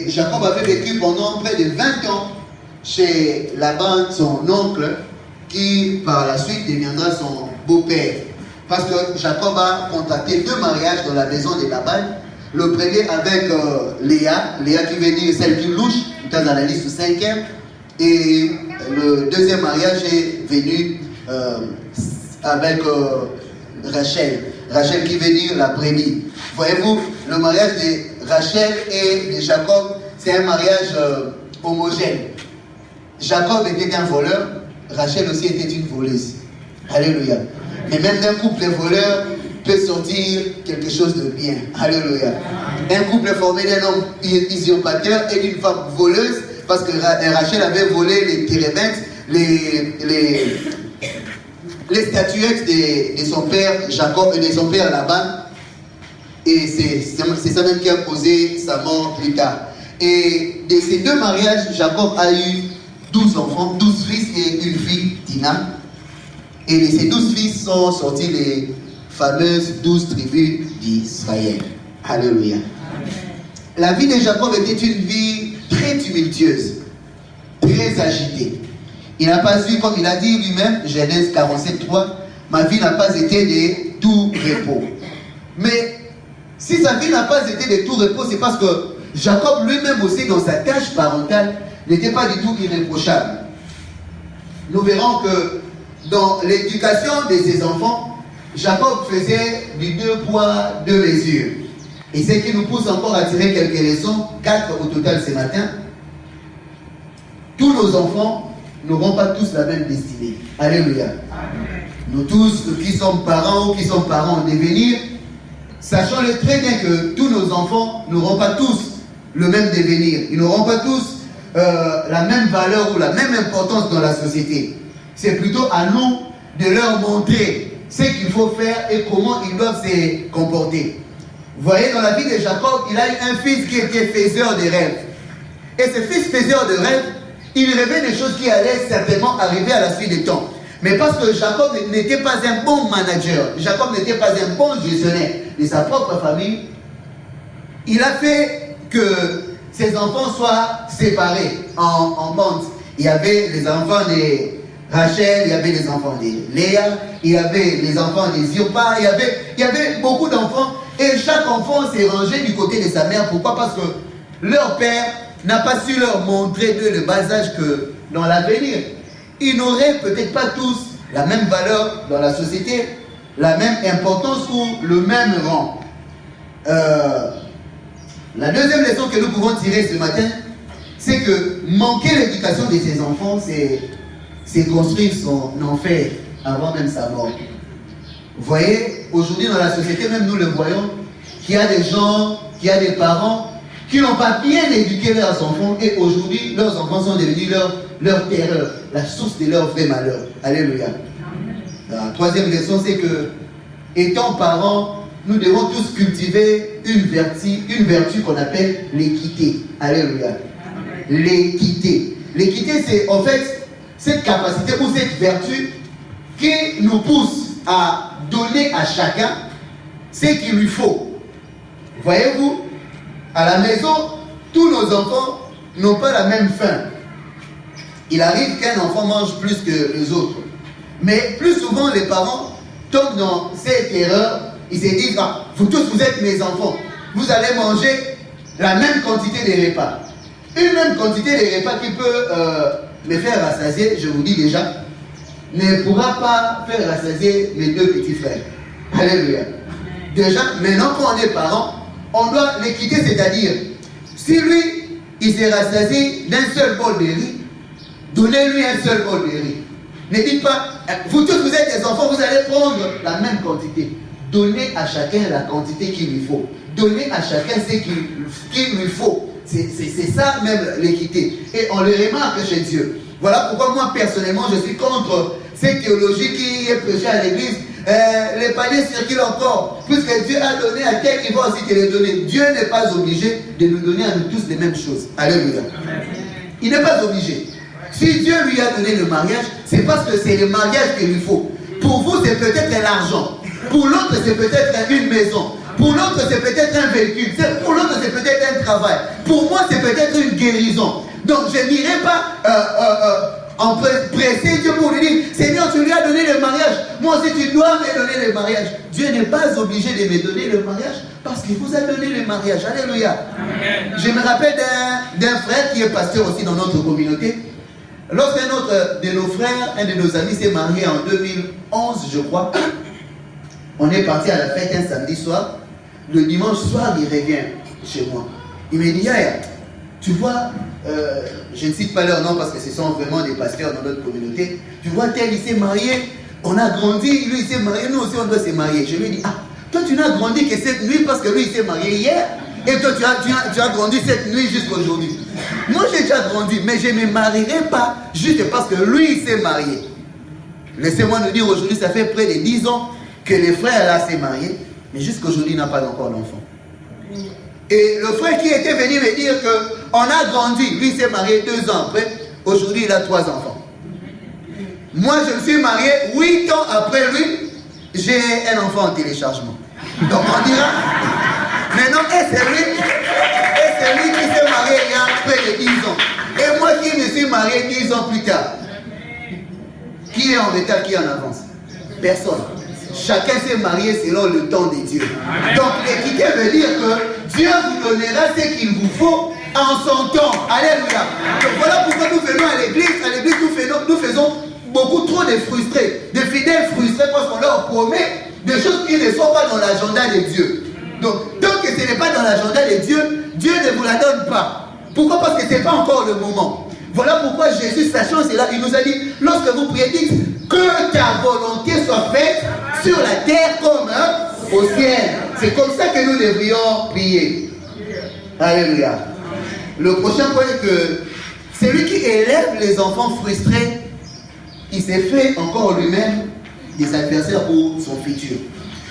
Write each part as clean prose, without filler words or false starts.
Jacob avait vécu pendant près de 20 ans chez Laban, son oncle, qui par la suite deviendra son beau-père. Parce que Jacob a contracté 2 mariages dans la maison de Laban. Le premier avec Léa qui veut dire celle qui louche, dans la liste 5e. Et le deuxième mariage est venu avec Rachel qui veut dire la brebis. Voyez-vous, le mariage de Rachel et de Jacob, c'est un mariage homogène. Jacob était un voleur, Rachel aussi était une voleuse. Alléluia. Mais même d'un couple voleur peut sortir quelque chose de bien. Alléluia. Un couple formé d'un homme usurpateur et d'une femme voleuse, parce que Rachel avait volé les térébintes, les statuettes de son père Jacob et de son père Laban. Et c'est ça même qui a causé sa mort plus tard. Et de ces 2 mariages, Jacob a eu 12 enfants, 12 fils et une fille, Dina. Et de ces 12 fils sont sortis les fameuses 12 tribus d'Israël. Alléluia. La vie de Jacob était une vie très tumultueuse, très agitée. Il n'a pas eu, comme il a dit lui-même, Genèse 47:3, ma vie n'a pas été de tout repos. Mais si sa vie n'a pas été de tout repos, c'est parce que Jacob lui-même aussi, dans sa tâche parentale, n'était pas du tout irréprochable. Nous verrons que dans l'éducation de ses enfants, Jacob faisait du 2 poids, 2 mesures. Et ce qui nous pousse encore à tirer quelques leçons, 4 au total ce matin. Tous nos enfants n'auront pas tous la même destinée. Alléluia. Amen. Nous tous qui sommes parents ou qui sommes parents en devenir, sachons-le très bien que tous nos enfants n'auront pas tous le même devenir. Ils n'auront pas tous la même valeur ou la même importance dans la société. C'est plutôt à nous de leur montrer ce qu'il faut faire et comment ils doivent se comporter. Vous voyez, dans la vie de Jacob, il a eu un fils qui était faiseur de rêves. Et ce fils faiseur de rêves, il rêvait des choses qui allaient certainement arriver à la suite du temps. Mais parce que Jacob n'était pas un bon manager, Jacob n'était pas un bon gestionnaire de sa propre famille, il a fait que ses enfants soient séparés en bandes. Il y avait les enfants de Rachel, il y avait les enfants de Léa, il y avait les enfants de Zilpa, il y avait beaucoup d'enfants. Et chaque enfant s'est rangé du côté de sa mère. Pourquoi? Parce que leur père n'a pas su leur montrer dès le bas âge que dans l'avenir, ils n'auraient peut-être pas tous la même valeur dans la société, la même importance ou le même rang. La deuxième leçon que nous pouvons tirer ce matin, c'est que manquer l'éducation de ses enfants, c'est construire son enfer avant même sa mort. Vous voyez, aujourd'hui dans la société, même nous le voyons, qu'il y a des gens, qu'il y a des parents qui n'ont pas bien éduqué leurs enfants et aujourd'hui, leurs enfants sont devenus leur terreur, la source de leur vrai malheur. Alléluia. La troisième leçon, c'est que, étant parents, nous devons tous cultiver une vertu qu'on appelle l'équité. Alléluia. L'équité. L'équité, c'est en fait cette capacité ou cette vertu qui nous pousse à donner à chacun ce qu'il lui faut. Voyez-vous, à la maison, tous nos enfants n'ont pas la même faim. Il arrive qu'un enfant mange plus que les autres. Mais plus souvent, les parents tombent dans cette erreur. Ils se disent, ah, vous tous, vous êtes mes enfants. Vous allez manger la même quantité de repas. Une même quantité de repas qui peut me faire rassasier, je vous dis déjà, ne pourra pas faire rassasier mes 2 petits frères. Alléluia. Déjà, maintenant qu'on est parents, on doit l'équiter, c'est-à-dire, si lui, il s'est rassasié d'un seul bol de riz, donnez-lui un seul bol de riz. Ne dites pas, vous tous, vous êtes des enfants, vous allez prendre la même quantité. Donnez à chacun la quantité qu'il lui faut. Donnez à chacun ce qu'il lui faut. C'est ça même l'équité. Et on le remarque chez Dieu. Voilà pourquoi moi personnellement je suis contre cette théologie qui est prêchée à l'église. Les paniers circulent encore. Puisque Dieu a donné à quelqu'un, il va aussi te les donner. Dieu n'est pas obligé de nous donner à nous tous les mêmes choses. Alléluia. Il n'est pas obligé. Si Dieu lui a donné le mariage, c'est parce que c'est le mariage qu'il lui faut. Pour vous, c'est peut-être l'argent. Pour l'autre, c'est peut-être une maison. Pour l'autre, c'est peut-être un véhicule. Pour l'autre, c'est peut-être un travail. Pour moi, c'est peut-être une guérison. Donc, je n'irai pas presser Dieu pour lui dire, Seigneur, tu lui as donné le mariage. Moi aussi, tu dois me donner le mariage. Dieu n'est pas obligé de me donner le mariage parce qu'il vous a donné le mariage. Alléluia. Amen. Je me rappelle d'un frère qui est pasteur aussi dans notre communauté. Lorsqu'un autre de nos frères, un de nos amis s'est marié en 2011, je crois, on est parti à la fête un samedi soir. Le dimanche soir, il revient chez moi. Il me dit, Yaya, tu vois, je ne cite pas leur nom parce que ce sont vraiment des pasteurs dans notre communauté. Tu vois, tel, il s'est marié, on a grandi, lui, il s'est marié, nous aussi, on doit se marier. Je lui ai dit, ah, toi, tu n'as grandi que cette nuit parce que lui, il s'est marié hier. Et toi, tu as grandi cette nuit jusqu'à aujourd'hui. Moi, j'ai déjà grandi, mais je ne me marierai pas juste parce que lui, il s'est marié. Laissez-moi nous dire, aujourd'hui, ça fait près de 10 ans que le frère là s'est marié, mais jusqu'à aujourd'hui, il n'a pas encore d'enfant. Et le frère qui était venu me dire qu'on a grandi, lui s'est marié 2 ans après, aujourd'hui, il a 3 enfants. Moi, je me suis marié 8 ans après lui, j'ai un enfant en téléchargement. Donc, on dira, maintenant, et c'est lui qui s'est marié il y a près de 10 ans. Et moi qui me suis marié 10 ans plus tard. Qui est en retard, qui est en avance? Personne. Chacun s'est marié selon le temps de Dieu. Donc l'équité veut dire que Dieu vous donnera ce qu'il vous faut en son temps. Alléluia. Donc voilà pourquoi nous venons à l'église. À l'église, nous faisons beaucoup trop de frustrés, de fidèles frustrés parce qu'on leur promet des choses qui ne sont pas dans l'agenda de Dieu. Donc tant que ce n'est pas dans l'agenda de Dieu, Dieu ne vous la donne pas. Pourquoi? Parce que ce n'est pas encore le moment. Voilà pourquoi Jésus, sachant cela, il nous a dit, lorsque vous priez, dites que ta volonté soit faite sur la terre comme au ciel. C'est comme ça que nous devrions prier. Alléluia. Le prochain point est que celui qui élève les enfants frustrés, il s'est fait encore lui-même des adversaires pour son futur.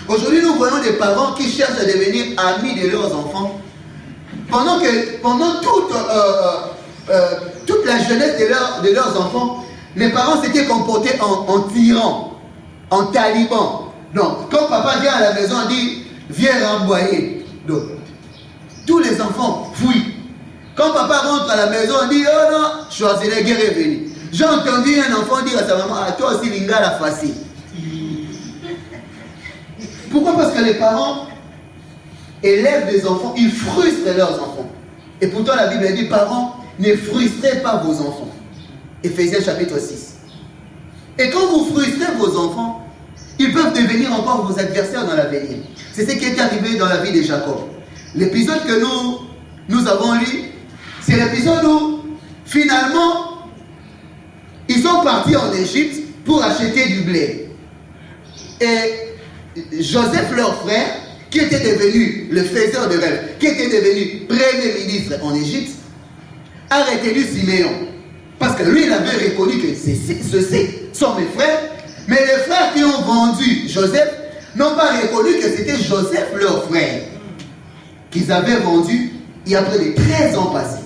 Aujourd'hui, nous voyons des parents qui cherchent à devenir amis de leurs enfants pendant toute la jeunesse de leurs enfants, les parents s'étaient comportés en tyrans, en talibans. Donc, quand papa vient à la maison, il dit, viens renvoyer. Donc, tous les enfants fuient. Quand papa rentre à la maison, il dit, oh non, Schwarzenegger est venu. J'ai entendu un enfant dire à sa maman, ah, toi aussi, l'ingala facile. Pourquoi? Parce que les parents élèvent des enfants, ils frustrent leurs enfants. Et pourtant, la Bible dit, parents, ne frustrez pas vos enfants. Éphésiens chapitre 6. Et quand vous frustrez vos enfants, ils peuvent devenir encore vos adversaires dans l'avenir. C'est ce qui est arrivé dans la vie de Jacob. L'épisode que nous avons lu, c'est l'épisode où, finalement, ils sont partis en Égypte pour acheter du blé. Et Joseph, leur frère, qui était devenu le faiseur de rêves, qui était devenu premier ministre en Égypte, a retenu Siméon. Parce que lui, il avait reconnu que ceux-ci sont mes frères. Mais les frères qui ont vendu Joseph n'ont pas reconnu que c'était Joseph, leur frère, qu'ils avaient vendu il y a près de 13 ans passés.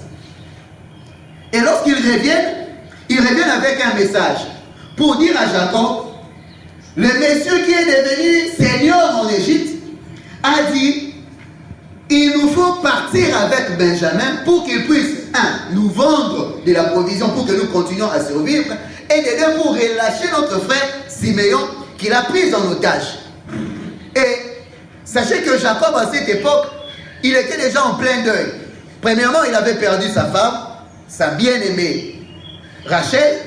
Et lorsqu'ils reviennent, ils reviennent avec un message pour dire à Jacob, le monsieur qui est devenu seigneur en Égypte a dit, il nous faut partir avec Benjamin pour qu'il puisse, nous vendre de la provision pour que nous continuions à survivre, et de deux, pour relâcher notre frère Siméon qu'il a pris en otage. Et sachez que Jacob, à cette époque, il était déjà en plein deuil. Premièrement, il avait perdu sa femme, sa bien-aimée Rachel,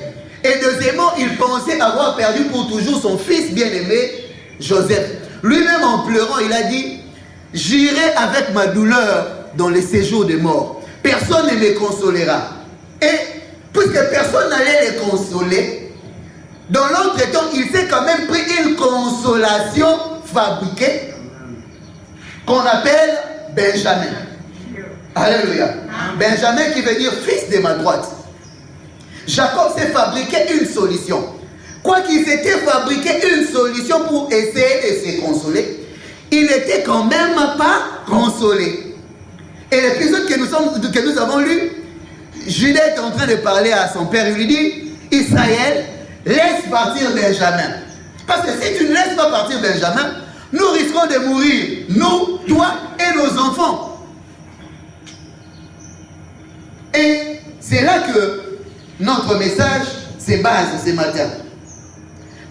et deuxièmement, il pensait avoir perdu pour toujours son fils bien-aimé Joseph. Lui-même, en pleurant, il a dit, j'irai avec ma douleur dans les séjours des morts. Personne ne me consolera. Et puisque personne n'allait les consoler, dans l'entretemps, il s'est quand même pris une consolation fabriquée qu'on appelle Benjamin. Alléluia. Benjamin qui veut dire fils de ma droite. Jacob s'est fabriqué une solution. Quoi qu'il s'était fabriqué une solution pour essayer de se consoler, il n'était quand même pas consolé. Et l'épisode que nous avons lu, Judas est en train de parler à son père. Il lui dit, Israël, laisse partir Benjamin. Parce que si tu ne laisses pas partir Benjamin, nous risquons de mourir, nous toi et nos enfants. Et c'est là que notre message se base ce matin.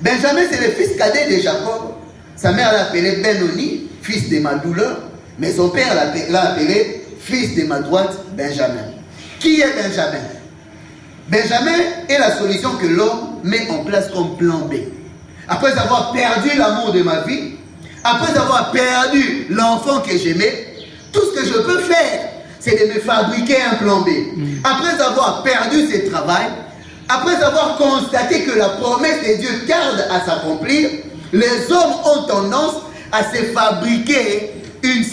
Benjamin, c'est le fils cadet de Jacob. Sa mère l'appelait Benoni, fils de ma douleur, mais son père l'a appelé fils de ma droite, Benjamin. Qui est Benjamin? Benjamin est la solution que l'homme met en place comme plan B. Après avoir perdu l'amour de ma vie, après avoir perdu l'enfant que j'aimais, tout ce que je peux faire, c'est de me fabriquer un plan B. Après avoir perdu ce travail, après avoir constaté que la promesse de Dieu tarde à s'accomplir, les hommes ont tendance à se fabriquer une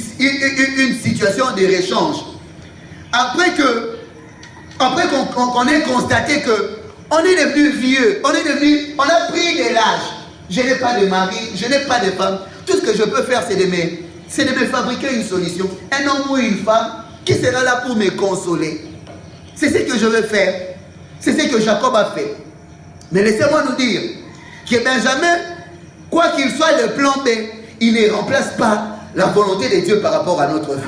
situation de réchange. Après qu'on ait constaté qu'on est devenu vieux, on a pris de l'âge. Je n'ai pas de mari, je n'ai pas de femme. Tout ce que je peux faire, c'est de me fabriquer une solution. Un homme ou une femme qui sera là pour me consoler. C'est ce que je veux faire. C'est ce que Jacob a fait. Mais laissez-moi nous dire que Benjamin, quoi qu'il soit le plan B, il ne remplace pas la volonté de Dieu par rapport à notre vie.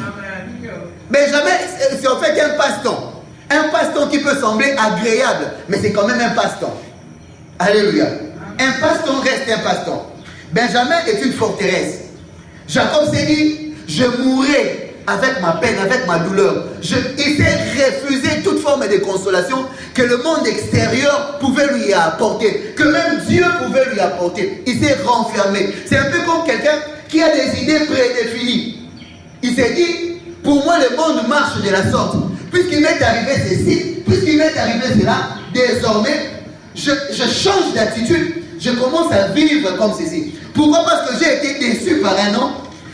Benjamin, c'est en fait un passe-temps. Un passe-temps qui peut sembler agréable, mais c'est quand même un passe-temps. Alléluia. Un passe-temps reste un passe-temps. Benjamin est une forteresse. Jacob s'est dit, je mourrai avec ma peine, avec ma douleur. Il s'est refusé toute forme de consolation que le monde extérieur pouvait lui apporter, que même Dieu pouvait lui apporter. Il s'est renfermé. C'est un peu comme quelqu'un qui a des idées prédéfinies. Il s'est dit, pour moi le monde marche de la sorte. Puisqu'il m'est arrivé ceci, puisqu'il m'est arrivé cela, désormais, je change d'attitude. Je commence à vivre comme ceci. Pourquoi? Parce que j'ai été déçu par un homme,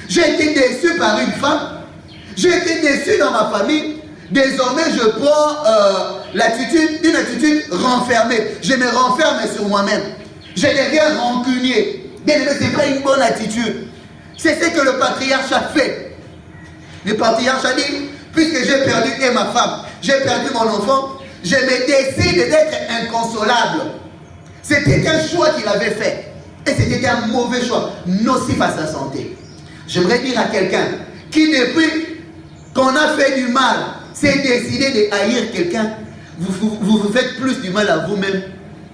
j'ai été déçu par une femme, j'ai été déçu dans ma famille. Désormais, je prends une attitude renfermée. Je me renferme sur moi-même. Je deviens rancunier. Bien aimé, ce n'est pas une bonne attitude. C'est ce que le patriarche a fait. Le patriarche a dit, puisque j'ai perdu ma femme, j'ai perdu mon enfant, je me décide d'être inconsolable. C'était un choix qu'il avait fait. Et c'était un mauvais choix, nocif à sa santé. J'aimerais dire à quelqu'un qui, depuis qu'on a fait du mal, s'est décidé de haïr quelqu'un, vous faites plus du mal à vous-même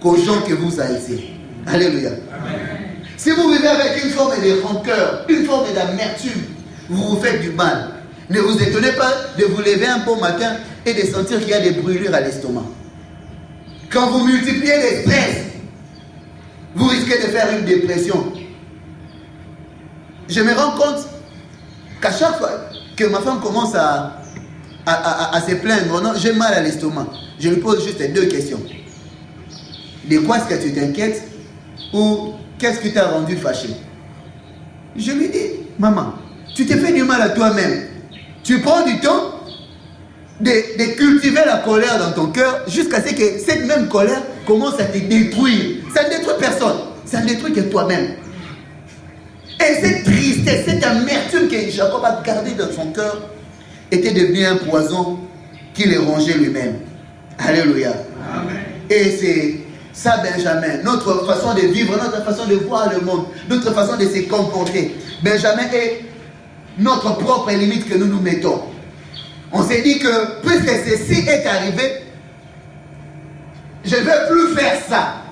qu'aux gens que vous haïssez. Alléluia. Amen. Si vous vivez avec une forme de rancœur, une forme d'amertume, vous vous faites du mal. Ne vous étonnez pas de vous lever un bon matin et de sentir qu'il y a des brûlures à l'estomac. Quand vous multipliez les stress, vous risquez de faire une dépression. Je me rends compte qu'à chaque fois que ma femme commence à se plaindre, non, j'ai mal à l'estomac, je lui pose juste 2 questions. De quoi est-ce que tu t'inquiètes? Ou qu'est-ce qui t'a rendu fâché? Je lui dis, maman, tu t'es fait du mal à toi-même. Tu prends du temps de cultiver la colère dans ton cœur jusqu'à ce que cette même colère commence à te détruire. Ça ne détruit personne, ça ne détruit que toi-même. Et cette tristesse, cette amertume que Jacob a gardée dans son cœur était devenue un poison qui le rongeait lui-même. Alléluia. Amen. Et c'est ça, Benjamin, notre façon de vivre, notre façon de voir le monde, notre façon de se comporter. Benjamin est notre propre limite que nous nous mettons. On s'est dit que puisque ceci est arrivé, je ne vais plus faire ça.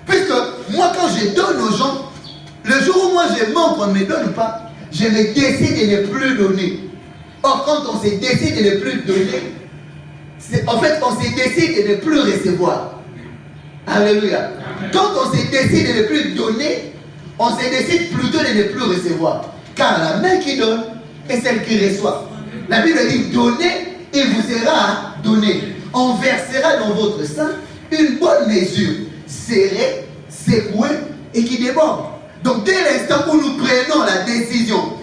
Puisque moi, quand je donne aux gens, le jour où moi je manque, on ne me donne pas, je me décide de ne plus donner. Or, quand on se décide de ne plus donner, en fait, on se décide de ne plus recevoir. Alléluia. Quand on se décide de ne plus donner, on se décide plutôt de ne plus recevoir. Car la main qui donne est celle qui reçoit. La Bible dit, donnez et vous sera donné. On versera dans votre sein une bonne mesure, serrée, secouée et qui déborde. Donc dès l'instant où nous prenons la décision,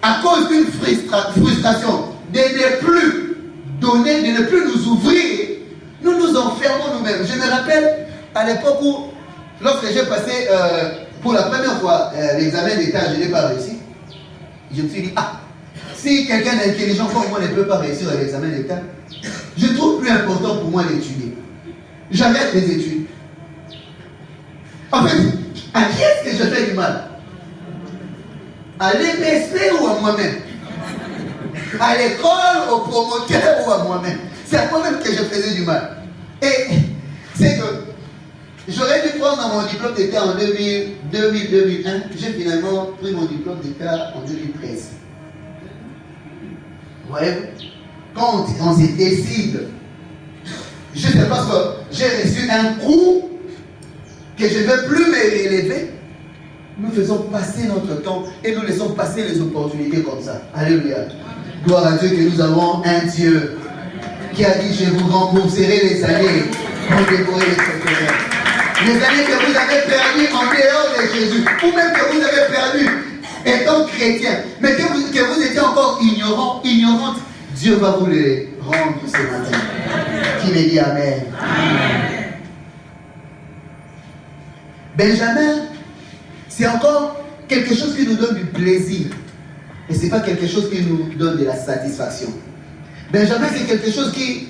à cause d'une frustration, de ne plus donner, de ne plus nous ouvrir, nous nous enfermons nous-mêmes. Je me rappelle à l'époque où, lorsque j'ai passé pour la première fois l'examen d'État, je n'ai pas réussi. Je me suis dit, si quelqu'un d'intelligent comme moi ne peut pas réussir à l'examen d'État, je trouve plus important pour moi d'étudier. J'arrête les études. En fait, à qui est-ce que je fais du mal? À l'EPSP ou à moi-même? À l'école, au promoteur ou à moi-même? C'est à moi-même que je faisais du mal. Et c'est que j'aurais dû prendre mon diplôme d'État en 2001. J'ai finalement pris mon diplôme d'État en 2013. Ouais. Quand on se décide, juste parce que j'ai reçu un coup que je ne veux plus me réélever, nous faisons passer notre temps et nous laissons passer les opportunités comme ça. Alléluia. Gloire à Dieu que nous avons un Dieu qui a dit: je vous rembourserai les années pour dévorer les secteurs. Les années que vous avez perdues en dehors de Jésus, ou même que vous avez perdu étant chrétien, mais que vous étiez encore ignorante, Dieu va vous les rendre ce matin. Qui me dit Amen? Amen. Benjamin, c'est encore quelque chose qui nous donne du plaisir. Et ce n'est pas quelque chose qui nous donne de la satisfaction. Benjamin, c'est quelque chose qui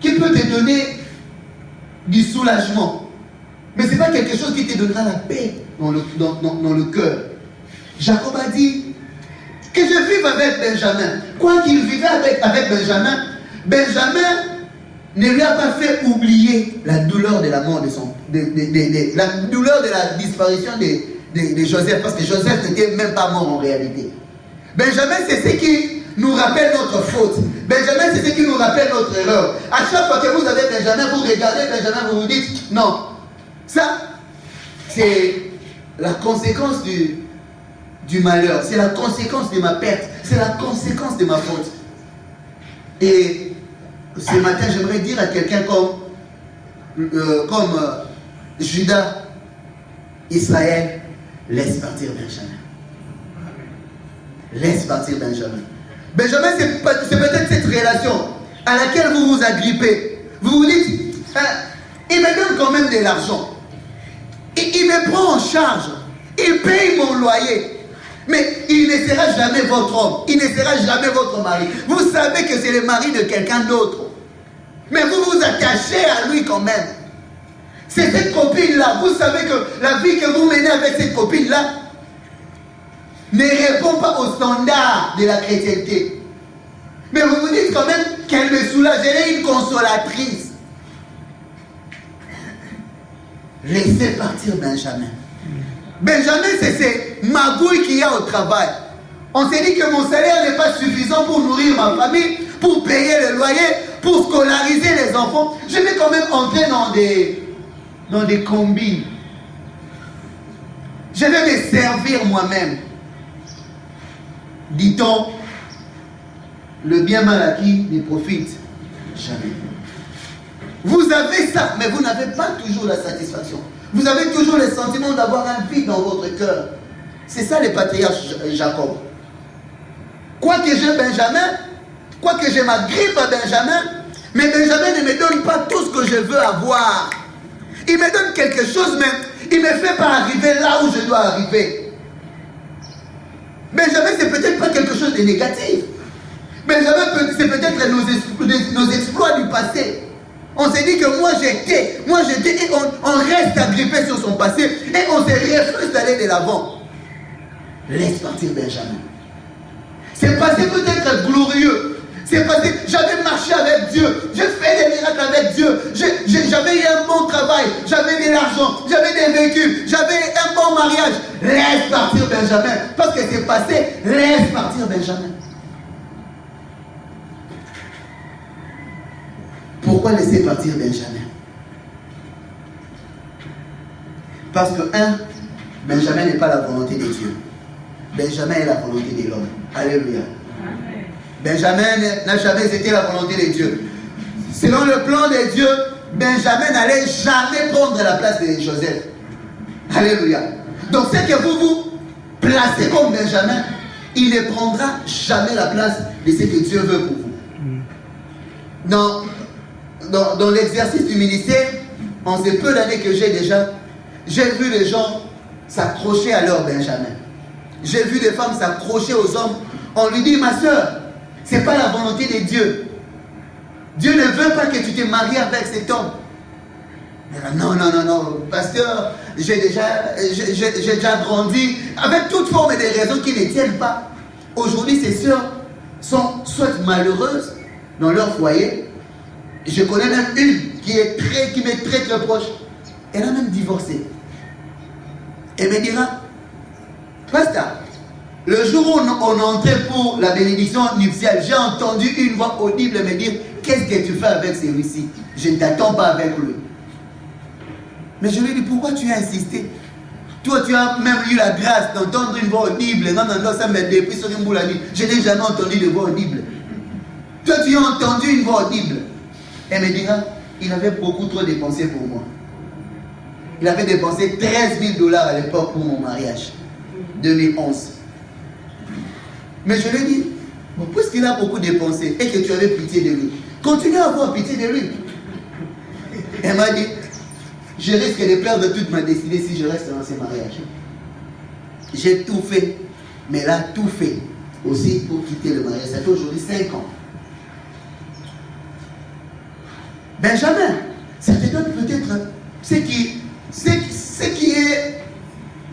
peut te donner du soulagement. Mais ce n'est pas quelque chose qui te donnera la paix dans le cœur. Jacob a dit que je vive avec Benjamin. Quoi qu'il vivait avec Benjamin, Benjamin ne lui a pas fait oublier la douleur de la mort la douleur de la disparition de Joseph, parce que Joseph n'était même pas mort en réalité. Benjamin, c'est ce qui nous rappelle notre faute. Benjamin, c'est ce qui nous rappelle notre erreur. À chaque fois que vous avez Benjamin, vous regardez Benjamin, vous vous dites: non, ça, c'est la conséquence du malheur, c'est la conséquence de ma perte, c'est la conséquence de ma faute. Et ce matin, j'aimerais dire à quelqu'un comme Judas, Israël: laisse partir Benjamin. Laisse partir Benjamin. Benjamin, c'est peut-être cette relation à laquelle vous vous agrippez. Vous vous dites: il me donne quand même de l'argent. Il me prend en charge. Il paye mon loyer. Mais il ne sera jamais votre homme. Il ne sera jamais votre mari. Vous savez que c'est le mari de quelqu'un d'autre. Mais vous vous attachez à lui quand même. C'est cette copine-là. Vous savez que la vie que vous menez avec cette copine-là ne répond pas aux standards de la chrétienté. Mais vous vous dites quand même qu'elle me soulage. Elle est une consolatrice. Laissez partir Benjamin. Benjamin, c'est ces magouilles qu'il y a au travail. On s'est dit que mon salaire n'est pas suffisant pour nourrir ma famille, pour payer le loyer, pour scolariser les enfants. Je vais quand même entrer dans des combines. Je vais me servir moi-même. Dit-on, le bien mal acquis ne profite jamais. Vous avez ça, mais vous n'avez pas toujours la satisfaction. Vous avez toujours le sentiment d'avoir un vide dans votre cœur. C'est ça le patriarche Jacob. Quoique j'ai Benjamin, quoique j'ai ma grippe à Benjamin, mais Benjamin ne me donne pas tout ce que je veux avoir. Il me donne quelque chose, mais il ne me fait pas arriver là où je dois arriver. Benjamin, c'est peut-être pas quelque chose de négatif. Benjamin, c'est peut-être nos exploits du passé. On s'est dit que moi j'étais, et on reste agrippé sur son passé, et on se refuse d'aller de l'avant. Laisse partir Benjamin. C'est passé peut-être glorieux. C'est passé, j'avais marché avec Dieu, j'ai fait des miracles avec Dieu, j'avais eu un bon travail, j'avais de l'argent, j'avais des véhicules, j'avais un bon mariage. Laisse partir Benjamin. Parce que c'est passé, laisse partir Benjamin. Pourquoi laisser partir Benjamin? Parce que, Benjamin n'est pas la volonté de Dieu. Benjamin est la volonté de l'homme. Alléluia. Benjamin n'a jamais été la volonté de Dieu. Selon le plan de Dieu, Benjamin n'allait jamais prendre la place de Joseph. Alléluia. Donc, c'est que vous vous placez comme Benjamin, il ne prendra jamais la place de ce que Dieu veut pour vous. Dans l'exercice du ministère, en ces peu d'années que j'ai déjà, j'ai vu les gens s'accrocher à leur Benjamin. J'ai vu des femmes s'accrocher aux hommes. On lui dit: ma soeur, ce n'est pas la volonté de Dieu. Dieu ne veut pas que tu te maries avec cet homme. Non, pasteur, j'ai déjà grandi, avec toute forme de raisons qui ne tiennent pas. Aujourd'hui, ces sœurs sont soit malheureuses dans leur foyer. Je connais même une qui m'est très très proche. Elle a même divorcé. Elle me dira, Pasteur, le jour où on entrait pour la bénédiction nuptiale, j'ai entendu une voix audible me dire, qu'est-ce que tu fais avec celui-ci? Je ne t'attends pas avec lui. Mais je lui ai dit, pourquoi tu as insisté? Toi, tu as même eu la grâce d'entendre une voix audible. Non, ça me dépris sur une boule à nuit. Je n'ai jamais entendu de voix audible. Toi, tu as entendu une voix audible. Elle me dira, il avait beaucoup trop dépensé pour moi. Il avait dépensé 13 000 $ à l'époque pour mon mariage. 2011. Mais je lui ai dit, bon, puisqu'il a beaucoup dépensé et que tu avais pitié de lui, continue à avoir pitié de lui. Elle m'a dit, je risque de perdre toute ma destinée si je reste dans ce mariage. J'ai tout fait, mais elle a tout fait aussi pour quitter le mariage. Ça fait aujourd'hui 5 ans. Benjamin, ça te donne peut-être ce qui est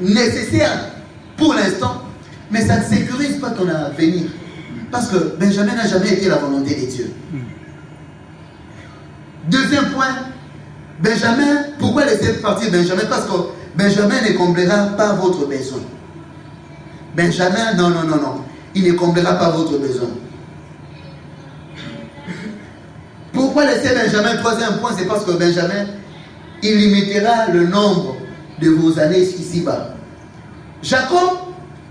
nécessaire pour l'instant, mais ça ne sécurise pas ton avenir. Parce que Benjamin n'a jamais été la volonté de Dieu. Deuxième point, Benjamin, pourquoi laisser partir Benjamin? Parce que Benjamin ne comblera pas votre besoin. Benjamin, non, il ne comblera pas votre besoin. Pourquoi laisser Benjamin? Troisième point, c'est parce que Benjamin, il limitera le nombre de vos années ici-bas. Jacob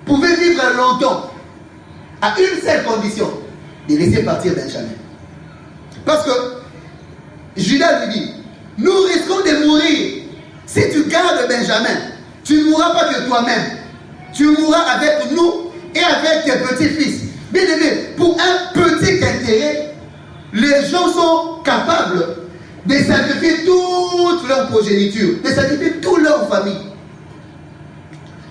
pouvait vivre longtemps, à une seule condition, de laisser partir Benjamin. Parce que Judas lui dit, nous risquons de mourir. Si tu gardes Benjamin, tu ne mourras pas que toi-même. Tu mourras avec nous et avec tes petits-fils. Bien aimé, pour un petit intérêt, les gens sont capables de sacrifier toute leur progéniture, de sacrifier toute leur famille.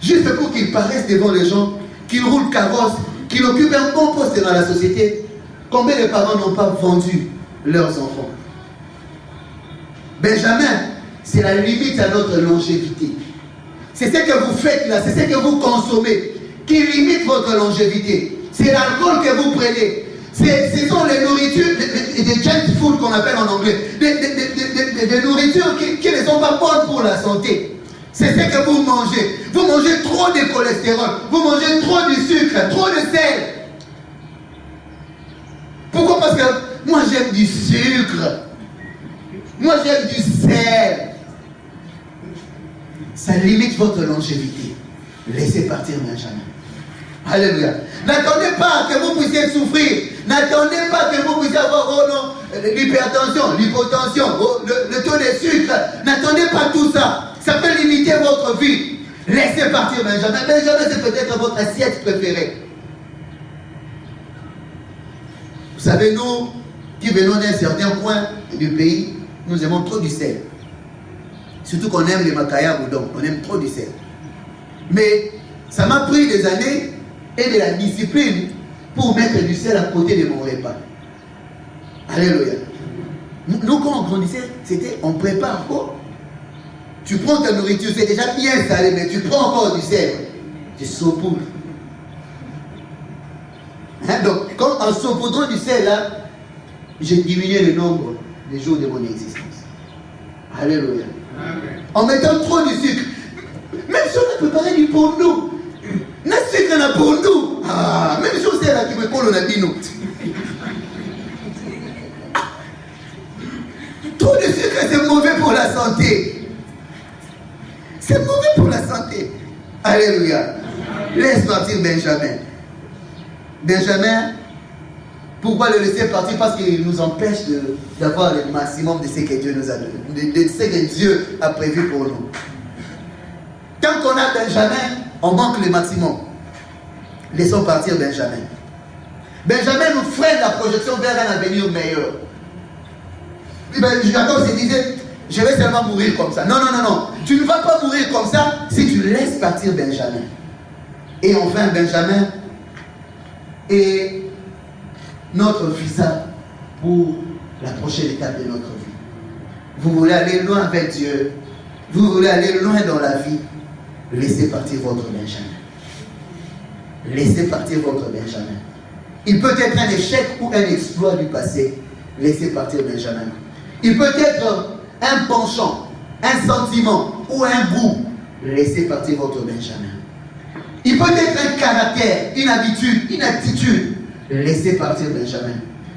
Juste pour qu'ils paraissent devant les gens, qu'ils roulent carrosse, qu'ils occupent un bon poste dans la société. Combien de parents n'ont pas vendu leurs enfants? Benjamin, c'est la limite à notre longévité. C'est ce que vous faites là, c'est ce que vous consommez qui limite votre longévité. C'est l'alcool que vous prenez. Ce sont les nourritures, des junk food qu'on appelle en anglais, des nourritures qui ne sont pas bonnes pour la santé. C'est ce que vous mangez. Vous mangez trop de cholestérol, vous mangez trop de sucre, trop de sel. Pourquoi? Parce que moi j'aime du sucre. Moi j'aime du sel. Ça limite votre longévité. Laissez partir Benjamin. Alléluia. N'attendez pas que vous puissiez souffrir. N'attendez pas que vous puissiez avoir l'hypertension, l'hypotension, le taux de sucre. N'attendez pas tout ça. Ça peut limiter votre vie. Laissez partir Benjamin. Benjamin, c'est peut-être votre assiette préférée. Vous savez, nous qui venons d'un certain coin du pays, nous aimons trop du sel. Surtout qu'on aime les makaya boudon. On aime trop du sel. Mais ça m'a pris des années et de la discipline pour mettre du sel à côté de mon repas. Alléluia. Nous, quand on grandissait, c'était on prépare quoi? Tu prends ta nourriture, c'est déjà bien salé, mais tu prends encore du sel. Tu saupoudres. Hein? Donc, quand en saupoudrant du sel là, j'ai diminué le nombre de jours de mon existence. Alléluia. Amen. En mettant trop de sucre. Même si on a préparé du pour nous. Le sucre là pour nous. Ah, même si on sait là qui me colle, on a dit nous. Trop de sucre, c'est mauvais pour la santé. C'est mauvais pour la santé. Alléluia. Laisse partir Benjamin. Benjamin, pourquoi le laisser partir? Parce qu'il nous empêche d'avoir le maximum de ce que Dieu nous a donné, de ce que Dieu a prévu pour nous. Tant qu'on a Benjamin, on manque le maximum. Laissons partir Benjamin. Benjamin nous freine la projection vers un avenir meilleur. Jacob se disait, je vais seulement mourir comme ça. Non. Tu ne vas pas mourir comme ça si tu laisses partir Benjamin. Et enfin, Benjamin est notre visa pour la prochaine étape de notre vie. Vous voulez aller loin avec Dieu, vous voulez aller loin dans la vie, laissez partir votre Benjamin. Laissez partir votre Benjamin. Il peut être un échec ou un exploit du passé. Laissez partir Benjamin. Il peut être un penchant, un sentiment ou un goût. Laissez partir votre Benjamin. Il peut être un caractère, une habitude, une attitude. Laissez partir Benjamin.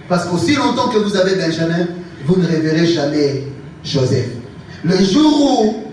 Parce qu'aussi longtemps que vous avez Benjamin, vous ne reverrez jamais Joseph. Le jour où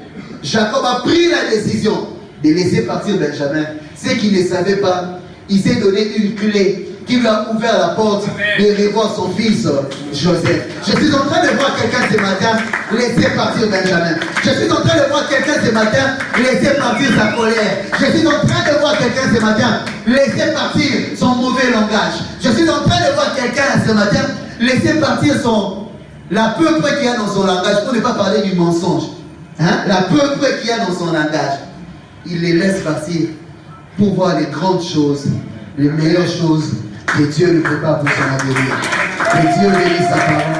Jacob a pris la décision de laisser partir Benjamin, c'est qu'il ne savait pas, il s'est donné une clé qui lui a ouvert la porte de revoir son fils Joseph. Je suis en train de voir quelqu'un ce matin laisser partir Benjamin. Je suis en train de voir quelqu'un ce matin laisser partir sa colère. Je suis en train de voir quelqu'un ce matin laisser partir son mauvais langage. Je suis en train de voir quelqu'un ce matin laisser partir la peu près qu'il y a dans son langage, pour ne pas parler du mensonge. Hein? La peu près qu'il y a dans son langage. Il les laisse partir pour voir les grandes choses, les meilleures choses que Dieu ne prépare pour son avenir. Que Dieu bénisse sa parole.